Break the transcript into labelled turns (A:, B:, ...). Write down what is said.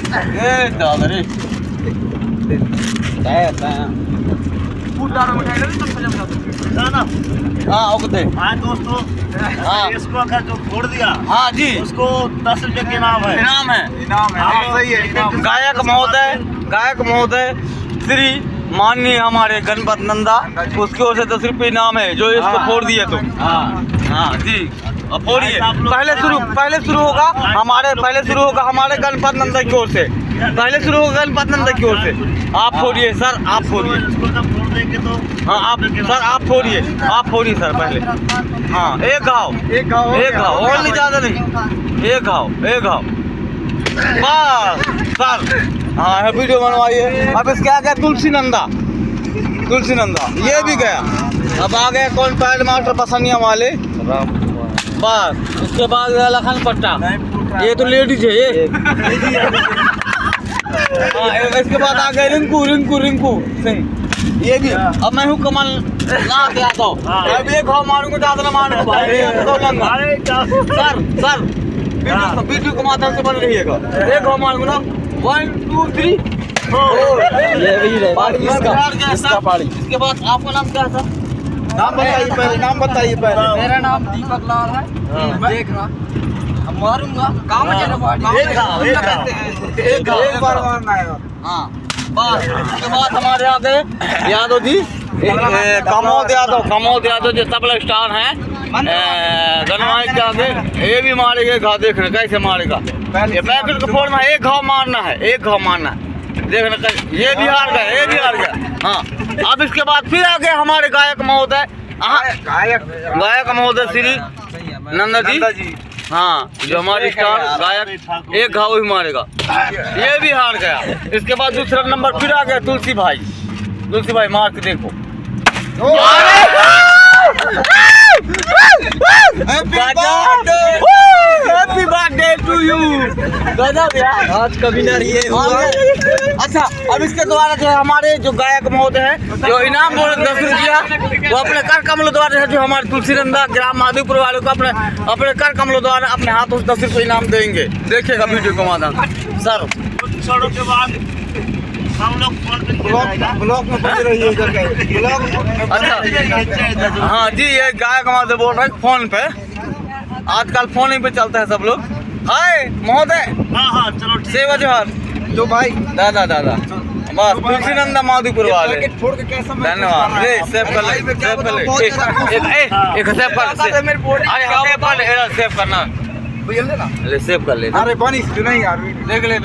A: ये दादा रे हाँ ओके
B: हाँ दोस्तों,
A: हाँ।
B: इसको अगर जो फोड़ दिया
A: हाँ जी
B: उसको 10 रुपए के इनाम है।
A: इनाम है
B: हाँ, सही है।
A: गायक महोदय श्री माननीय हमारे गणपत नंदा उसकी ओर से 10 रुपये इनाम है जो इसको फोड़ दिए तुम। हाँ जी अब फोड़िए। पहले शुरू होगा हमारे गणपत नंदा की ओर से। पहले शुरू होगा गणपत नंदा की ओर से। आप फोड़िए सर, आप फोड़िए।
B: इसको जब फोड़ देंगे तो
A: हाँ आप फोड़िए सर पहले। हाँ एक घाव और नहीं ज़्यादा नहीं, एक घाव बस सर। हाँ वीडियो बनवाइए। अब इसके आ गया तुलसी नंदा ये भी गया। अब आ गया कौन पैड मास्टर पसनिया वाले बस। उसके बाद लखन पट्टा, ये तो लेडीज है ये। हाँ इसके बाद आ गए रिंकू सिंह ये भी। अब मैं हूँ कमल ना क्या तो अब एक घाव मारूंगा ज़्यादा ना मारूंगा भाई। सर वीडियो के माध्यम से बन रहिएगा। एक घाव मारूंगा ना 1 2 3 ये भी इसका पारी। इसके बाद आपका नाम क्या था? नाम बताइए पहले।
C: मेरा नाम दीपक लाल है। देख रहा मारूंगा काम
A: एक बार मारना है। हाँ बस उसके बाद हमारे यहाँ गए यादव जी, कमोद यादव जो तबला स्टार हैं गनवाई के आगे। ये भी मारेंगे घाव, देखना कैसे मारेगा। ये पैकेट को फोड़ना है, एक घाव मारना है देखना कैसे। ये भी हार गया। हाँ अब इसके बाद फिर आगे हमारे गायक महोदय श्री नंदा जी। हाँ जो हमारे स्टार गायक एक घाव ही मारेगा, ये भी हार गया। इसके बाद दूसरा नंबर फिर आ गया तुलसी भाई मार के देखो। Happy birthday to you. गजब यार, आज कभी ना ये हुआ। अच्छा अब इसके द्वारा जो हमारे जो गायक महोदय हैं जो इनाम बोले 10 रुपया, वो अपने कर कमलों द्वारा जो हमारे तुलसी नंदा ग्राम माधोपुर वालों को अपने कर कमलों द्वारा अपने हाथों से 10 रुपये इनाम देंगे। देखिएगा वीडियो को माध्यम सर।
B: कुछ क्षणों के बाद हम लोग
A: ब्लॉक में बज रही है। अच्छा हाँ जी, ये गायक महोदय बोल रहे हैं फोन पे। आजकल फोन ही पे चलता है सब लोग। हाय महोदय।
B: हाँ चलो
A: सेवा जोहार। तो भाई दादा बस तुलसी नंदा माधोपुर वाले धन्यवाद। ले सेव कर ले एक सेव करना ले सेव कर ले। अरे बनी नहीं यार देख ले।